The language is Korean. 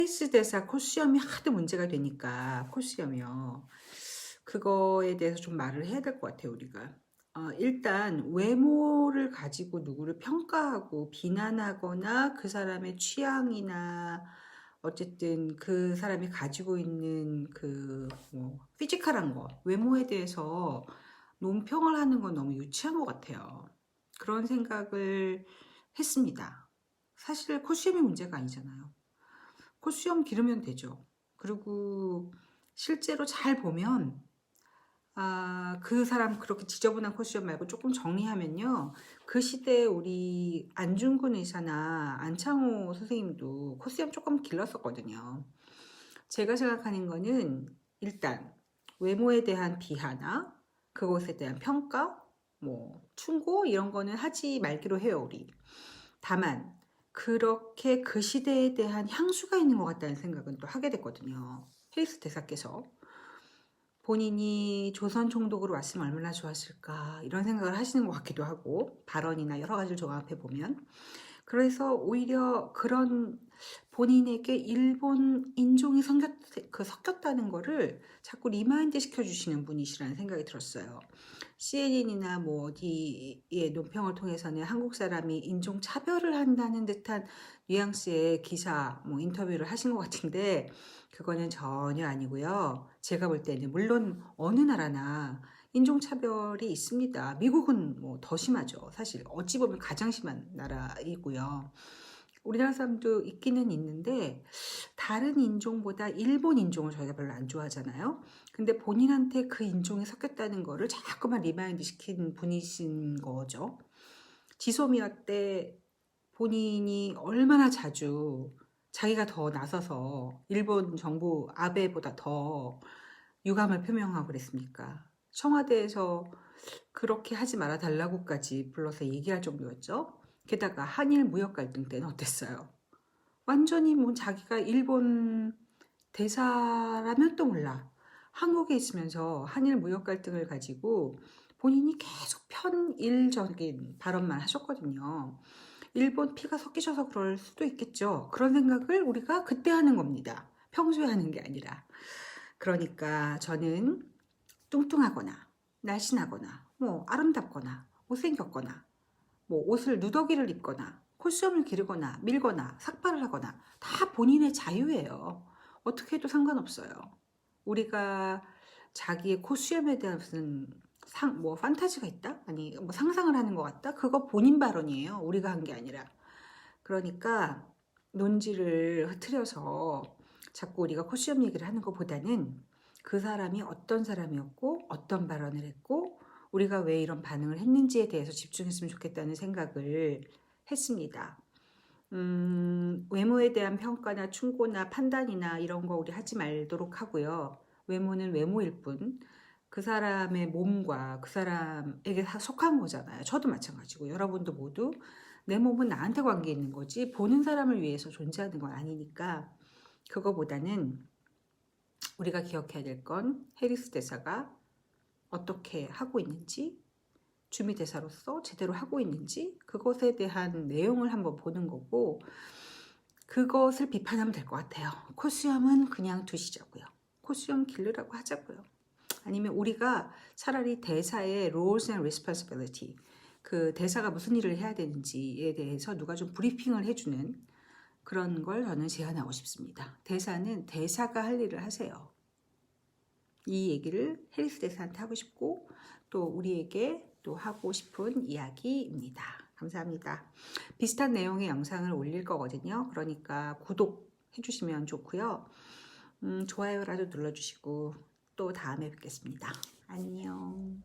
페이스 대사 코수염이 하도 문제가 되니까 코수염이요. 그거에 대해서 좀 말을 해야 될 것 같아요, 우리가. 일단 외모를 가지고 누구를 평가하고 비난하거나 그 사람의 취향이나 어쨌든 그 사람이 가지고 있는 그 뭐 피지컬한 거, 외모에 대해서 논평을 하는 건 너무 유치한 것 같아요. 그런 생각을 했습니다. 사실 코수염이 문제가 아니잖아요. 코수염 기르면 되죠. 그리고 실제로 잘 보면 그 사람 그렇게 지저분한 코수염 말고 조금 정리하면요. 그 시대에 우리 안중근 의사나 안창호 선생님도 코수염 조금 길렀었거든요. 제가 생각하는 거는 일단 외모에 대한 비하나 그것에 대한 평가, 뭐 충고 이런 거는 하지 말기로 해요, 우리. 다만 그렇게 그 시대에 대한 향수가 있는 것 같다는 생각은 또 하게 됐거든요. 헬리스 대사께서 본인이 조선 총독으로 왔으면 얼마나 좋았을까 이런 생각을 하시는 것 같기도 하고 발언이나 여러 가지를 종합해 보면 그래서 오히려 그런 본인에게 일본 인종이 섞였다는 거를 자꾸 리마인드 시켜주시는 분이시라는 생각이 들었어요. CNN이나 뭐 어디의 논평을 통해서는 한국 사람이 인종 차별을 한다는 듯한 뉘앙스의 기사, 뭐 인터뷰를 하신 것 같은데 그거는 전혀 아니고요. 제가 볼 때는 물론 어느 나라나 인종차별이 있습니다. 미국은 뭐 더 심하죠. 사실 어찌 보면 가장 심한 나라이고요. 우리나라 사람도 있기는 있는데 다른 인종보다 일본 인종을 저희가 별로 안 좋아하잖아요. 근데 본인한테 그 인종이 섞였다는 거를 자꾸만 리마인드 시킨 분이신 거죠. 지소미아 때 본인이 얼마나 자주 자기가 더 나서서 일본 정부 아베보다 더 유감을 표명하고 그랬습니까? 청와대에서 그렇게 하지 말아 달라고까지 불러서 얘기할 정도였죠. 게다가 한일 무역 갈등 때는 어땠어요? 완전히 뭐 자기가 일본 대사라면 또 몰라. 한국에 있으면서 한일 무역 갈등을 가지고 본인이 계속 편일적인 발언만 하셨거든요. 일본 피가 섞이셔서 그럴 수도 있겠죠. 그런 생각을 우리가 그때 하는 겁니다. 평소에 하는 게 아니라. 그러니까 저는 뚱뚱하거나 날씬하거나 뭐 아름답거나 못생겼거나 뭐 옷을 누더기를 입거나 콧수염을 기르거나 밀거나 삭발을 하거나 다 본인의 자유예요. 어떻게 해도 상관없어요. 우리가 자기의 콧수염에 대한 무슨 뭐 판타지가 있다? 아니 뭐 상상을 하는 것 같다? 그거 본인 발언이에요. 우리가 한 게 아니라. 그러니까 논지를 흐트려서 자꾸 우리가 콧수염 얘기를 하는 것보다는 그 사람이 어떤 사람이었고 어떤 발언을 했고 우리가 왜 이런 반응을 했는지에 대해서 집중했으면 좋겠다는 생각을 했습니다. 외모에 대한 평가나 충고나 판단이나 이런 거 우리 하지 말도록 하고요. 외모는 외모일 뿐 그 사람의 몸과 그 사람에게 속한 거잖아요. 저도 마찬가지고 여러분도 모두 내 몸은 나한테 관계 있는 거지 보는 사람을 위해서 존재하는 건 아니니까 그거보다는 우리가 기억해야 될 건 해리스 대사가 어떻게 하고 있는지 주미 대사로서 제대로 하고 있는지 그것에 대한 내용을 한번 보는 거고 그것을 비판하면 될 것 같아요. 콧수염은 그냥 두시자고요. 콧수염 기르라고 하자고요. 아니면 우리가 차라리 대사의 roles and responsibility 그 대사가 무슨 일을 해야 되는지에 대해서 누가 좀 브리핑을 해주는 그런 걸 저는 제안하고 싶습니다. 대사는 대사가 할 일을 하세요. 이 얘기를 해리스 대사한테 하고 싶고 또 우리에게 또 하고 싶은 이야기입니다. 감사합니다. 비슷한 내용의 영상을 올릴 거거든요. 그러니까 구독해 주시면 좋고요. 좋아요라도 눌러주시고 또 다음에 뵙겠습니다. 안녕.